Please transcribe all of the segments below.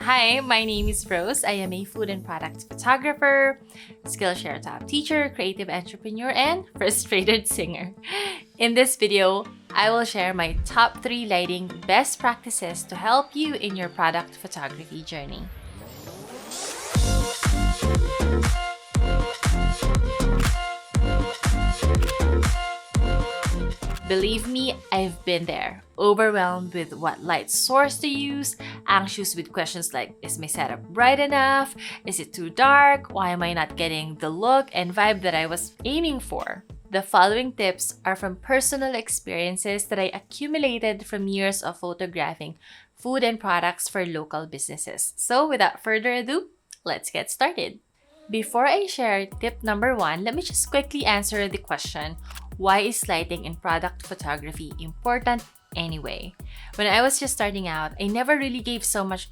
Hi, my name is Rose. I am a food and product photographer, Skillshare top teacher, creative entrepreneur, and frustrated singer. In this video, I will share my top 3 lighting best practices to help you in your product photography journey. Believe me, I've been there. Overwhelmed with what light source to use, anxious with questions like, is my setup bright enough? Is it too dark? Why am I not getting the look and vibe that I was aiming for? The following tips are from personal experiences that I accumulated from years of photographing food and products for local businesses. So without further ado, let's get started. Before I share tip number 1, let me just quickly answer the question, why is lighting in product photography important anyway? When I was just starting out, I never really gave so much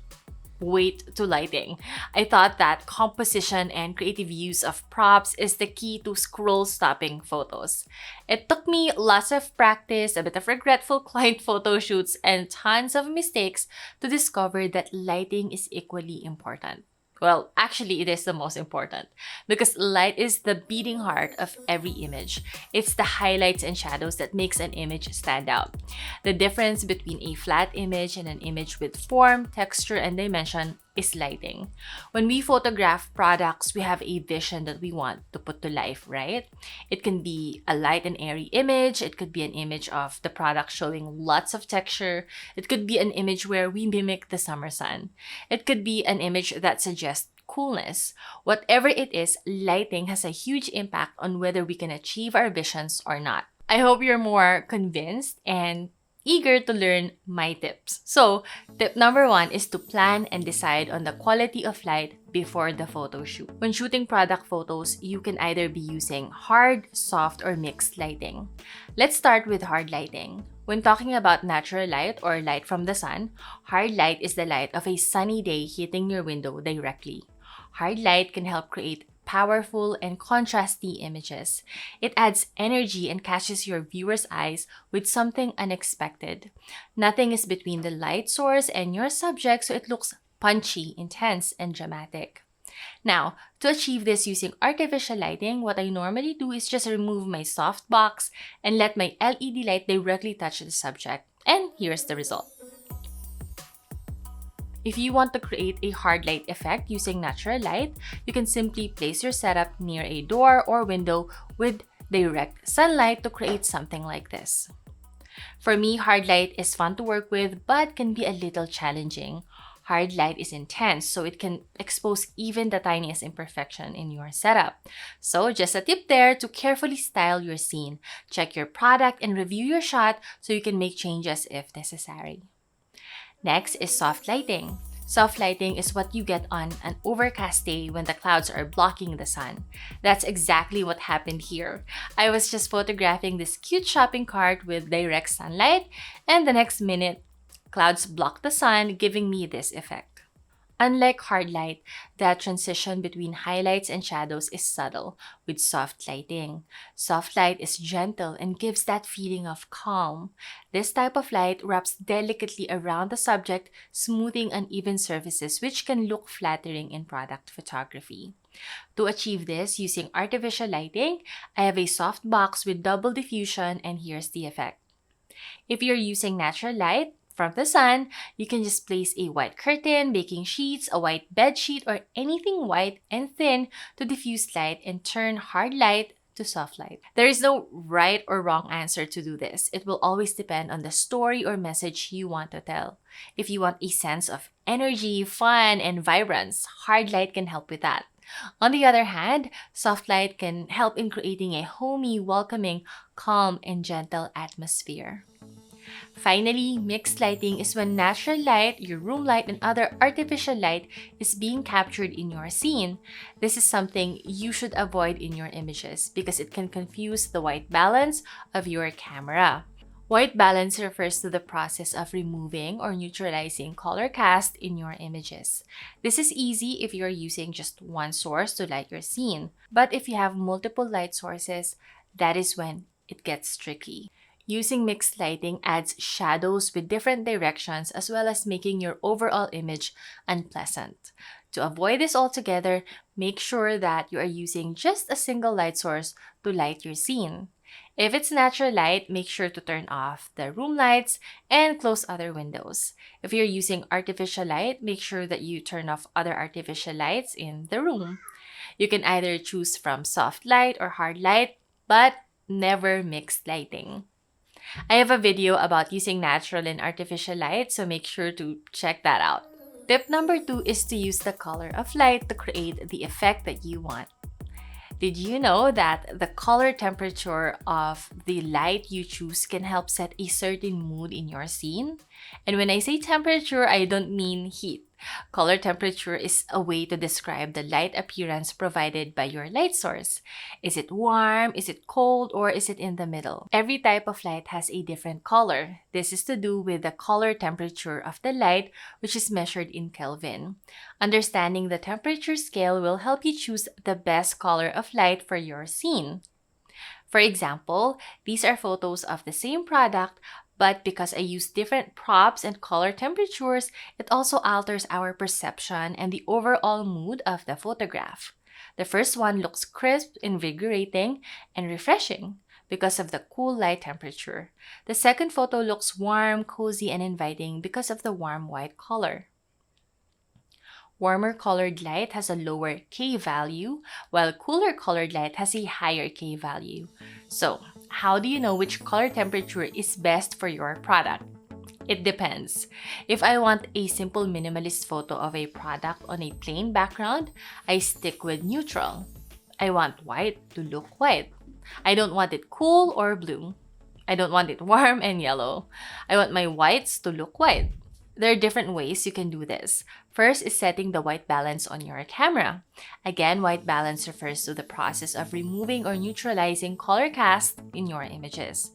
weight to lighting. I thought that composition and creative use of props is the key to scroll-stopping photos. It took me lots of practice, a bit of regretful client photo shoots, and tons of mistakes to discover that lighting is equally important. Well, actually, it is the most important because light is the beating heart of every image. It's the highlights and shadows that makes an image stand out. The difference between a flat image and an image with form, texture, and dimension is lighting. When we photograph products, we have a vision that we want to put to life, right? It can be a light and airy image. It could be an image of the product showing lots of texture. It could be an image where we mimic the summer sun. It could be an image that suggests coolness. Whatever it is, lighting has a huge impact on whether we can achieve our visions or not. I hope you're more convinced and eager to learn my tips. So, tip number 1 is to plan and decide on the quality of light before the photo shoot. When shooting product photos, you can either be using hard, soft, or mixed lighting. Let's start with hard lighting. When talking about natural light or light from the sun, hard light is the light of a sunny day hitting your window directly. Hard light can help create powerful and contrasty images. It adds energy and catches your viewer's eyes with something unexpected. Nothing is between the light source and your subject, so it looks punchy, intense, and dramatic. Now, to achieve this using artificial lighting, what I normally do is just remove my soft box and let my LED light directly touch the subject. And here's the result. If you want to create a hard light effect using natural light, you can simply place your setup near a door or window with direct sunlight to create something like this. For me, hard light is fun to work with but can be a little challenging. Hard light is intense, so it can expose even the tiniest imperfection in your setup. So just a tip there to carefully style your scene. Check your product and review your shot so you can make changes if necessary. Next is soft lighting. Soft lighting is what you get on an overcast day when the clouds are blocking the sun. That's exactly what happened here. I was just photographing this cute shopping cart with direct sunlight, and the next minute, clouds blocked the sun, giving me this effect. Unlike hard light, the transition between highlights and shadows is subtle with soft lighting. Soft light is gentle and gives that feeling of calm. This type of light wraps delicately around the subject, smoothing uneven surfaces, which can look flattering in product photography. To achieve this using artificial lighting, I have a soft box with double diffusion, and here's the effect. If you're using natural light from the sun, you can just place a white curtain, baking sheets, a white bed sheet, or anything white and thin to diffuse light and turn hard light to soft light. There is no right or wrong answer to do this. It will always depend on the story or message you want to tell. If you want a sense of energy, fun, and vibrance, hard light can help with that. On the other hand, soft light can help in creating a homey, welcoming, calm, and gentle atmosphere. Finally, mixed lighting is when natural light, your room light, and other artificial light is being captured in your scene. This is something you should avoid in your images because it can confuse the white balance of your camera. White balance refers to the process of removing or neutralizing color cast in your images. This is easy if you're using just one source to light your scene, but if you have multiple light sources, that is when it gets tricky. Using mixed lighting adds shadows with different directions as well as making your overall image unpleasant. To avoid this altogether, make sure that you are using just a single light source to light your scene. If it's natural light, make sure to turn off the room lights and close other windows. If you're using artificial light, make sure that you turn off other artificial lights in the room. You can either choose from soft light or hard light, but never mixed lighting. I have a video about using natural and artificial light, so make sure to check that out. Tip number 2 is to use the color of light to create the effect that you want. Did you know that the color temperature of the light you choose can help set a certain mood in your scene? And when I say temperature, I don't mean heat. Color temperature is a way to describe the light appearance provided by your light source. Is it warm, is it cold, or is it in the middle? Every type of light has a different color. This is to do with the color temperature of the light, which is measured in Kelvin. Understanding the temperature scale will help you choose the best color of light for your scene. For example, these are photos of the same product, but because I use different props and color temperatures, it also alters our perception and the overall mood of the photograph. The first one looks crisp, invigorating, and refreshing because of the cool light temperature. The second photo looks warm, cozy, and inviting because of the warm white color. Warmer colored light has a lower K value, while cooler colored light has a higher K value. So, how do you know which color temperature is best for your product? It depends. If I want a simple minimalist photo of a product on a plain background, I stick with neutral. I want white to look white. I don't want it cool or blue. I don't want it warm and yellow. I want my whites to look white. There are different ways you can do this. First is setting the white balance on your camera. Again, white balance refers to the process of removing or neutralizing color cast in your images.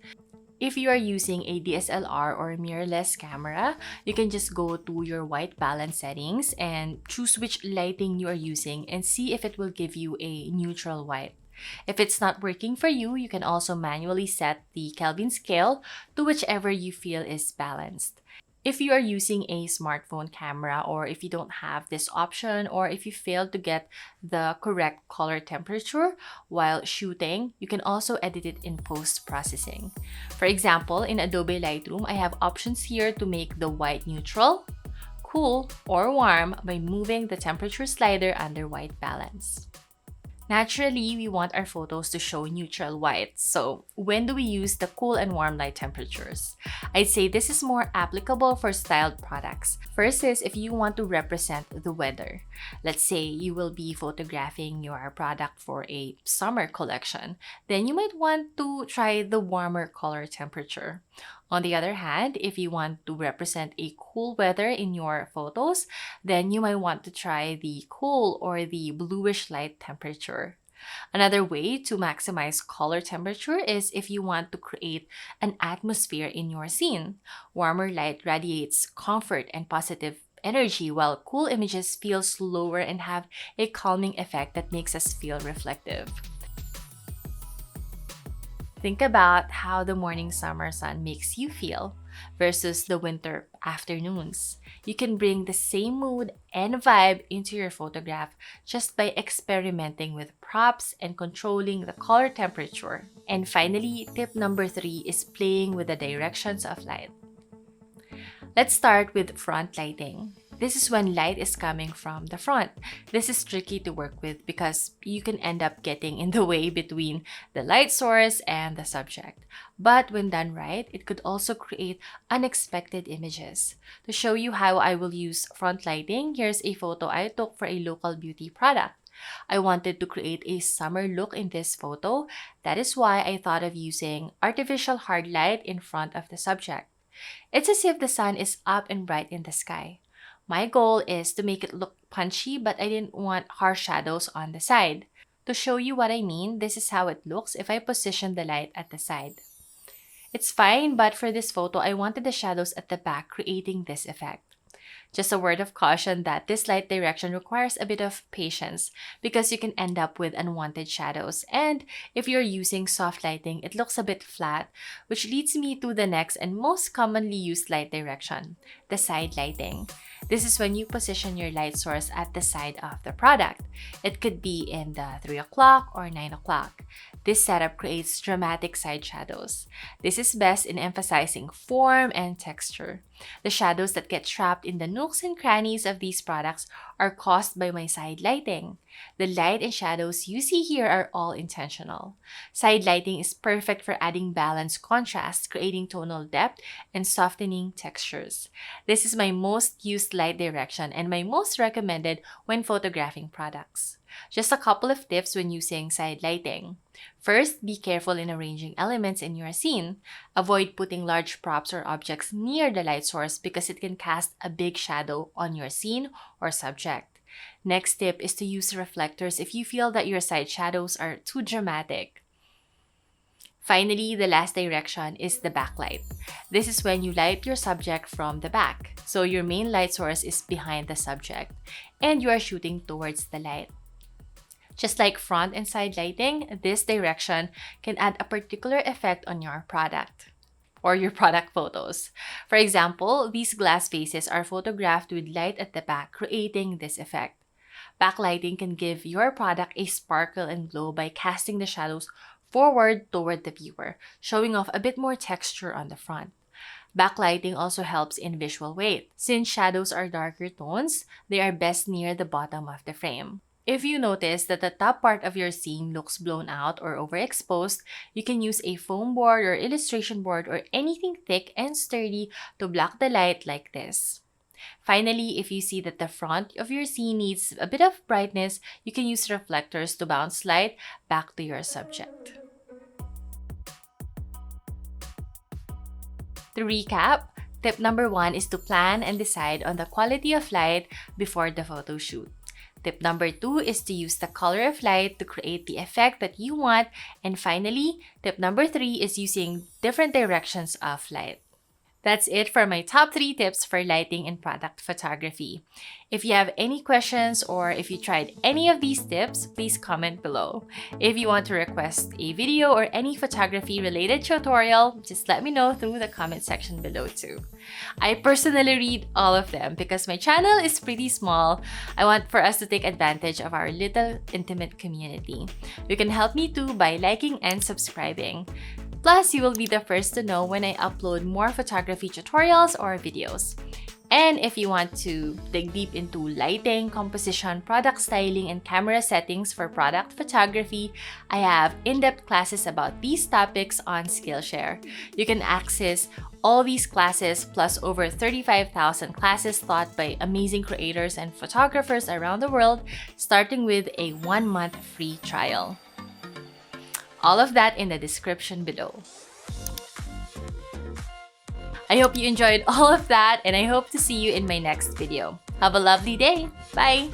If you are using a DSLR or mirrorless camera, you can just go to your white balance settings and choose which lighting you are using and see if it will give you a neutral white. If it's not working for you, you can also manually set the Kelvin scale to whichever you feel is balanced. If you are using a smartphone camera, or if you don't have this option, or if you fail to get the correct color temperature while shooting, you can also edit it in post-processing. For example, in Adobe Lightroom, I have options here to make the white neutral, cool, or warm by moving the temperature slider under white balance. Naturally, we want our photos to show neutral white. So when do we use the cool and warm light temperatures? I'd say this is more applicable for styled products. First is if you want to represent the weather. Let's say you will be photographing your product for a summer collection. Then you might want to try the warmer color temperature. On the other hand, if you want to represent a cool weather in your photos, then you might want to try the cool or the bluish light temperature. Another way to maximize color temperature is if you want to create an atmosphere in your scene. Warmer light radiates comfort and positive energy, while cool images feel slower and have a calming effect that makes us feel reflective. Think about how the morning summer sun makes you feel versus the winter afternoons. You can bring the same mood and vibe into your photograph just by experimenting with props and controlling the color temperature. And finally, tip number 3 is playing with the directions of light. Let's start with front lighting. This is when light is coming from the front. This is tricky to work with because you can end up getting in the way between the light source and the subject. But when done right, it could also create unexpected images. To show you how I will use front lighting, here's a photo I took for a local beauty product. I wanted to create a summer look in this photo. That is why I thought of using artificial hard light in front of the subject. It's as if the sun is up and bright in the sky. My goal is to make it look punchy, but I didn't want harsh shadows on the side. To show you what I mean, this is how it looks if I position the light at the side. It's fine, but for this photo, I wanted the shadows at the back creating this effect. Just a word of caution that this light direction requires a bit of patience because you can end up with unwanted shadows. And if you're using soft lighting, it looks a bit flat, which leads me to the next and most commonly used light direction, the side lighting. This is when you position your light source at the side of the product. It could be in the 3 o'clock or 9 o'clock. This setup creates dramatic side shadows. This is best in emphasizing form and texture. The shadows that get trapped in the nooks and crannies of these products are caused by my side lighting. The light and shadows you see here are all intentional. Side lighting is perfect for adding balanced contrast, creating tonal depth, and softening textures. This is my most used light direction and my most recommended when photographing products. Just a couple of tips when using side lighting. First, be careful in arranging elements in your scene. Avoid putting large props or objects near the light source because it can cast a big shadow on your scene or subject. Next tip is to use reflectors if you feel that your side shadows are too dramatic. Finally, the last direction is the backlight. This is when you light your subject from the back, so your main light source is behind the subject, and you are shooting towards the light. Just like front and side lighting, this direction can add a particular effect on your product or your product photos. For example, these glass faces are photographed with light at the back, creating this effect. Backlighting can give your product a sparkle and glow by casting the shadows forward toward the viewer, showing off a bit more texture on the front. Backlighting also helps in visual weight. Since shadows are darker tones, they are best near the bottom of the frame. If you notice that the top part of your scene looks blown out or overexposed, you can use a foam board or illustration board or anything thick and sturdy to block the light like this. Finally, if you see that the front of your scene needs a bit of brightness, you can use reflectors to bounce light back to your subject. To recap, tip number 1 is to plan and decide on the quality of light before the photo shoot. Tip number 2 is to use the color of light to create the effect that you want. And finally, tip number 3 is using different directions of light. That's it for my top 3 tips for lighting in product photography. If you have any questions or if you tried any of these tips, please comment below. If you want to request a video or any photography related tutorial, just let me know through the comment section below too. I personally read all of them because my channel is pretty small. I want for us to take advantage of our little intimate community. You can help me too by liking and subscribing. Plus, you will be the first to know when I upload more photography tutorials or videos. And if you want to dig deep into lighting, composition, product styling, and camera settings for product photography, I have in-depth classes about these topics on Skillshare. You can access all these classes plus over 35,000 classes taught by amazing creators and photographers around the world, starting with a 1-month free trial. All of that in the description below. I hope you enjoyed all of that and I hope to see you in my next video. Have a lovely day. Bye!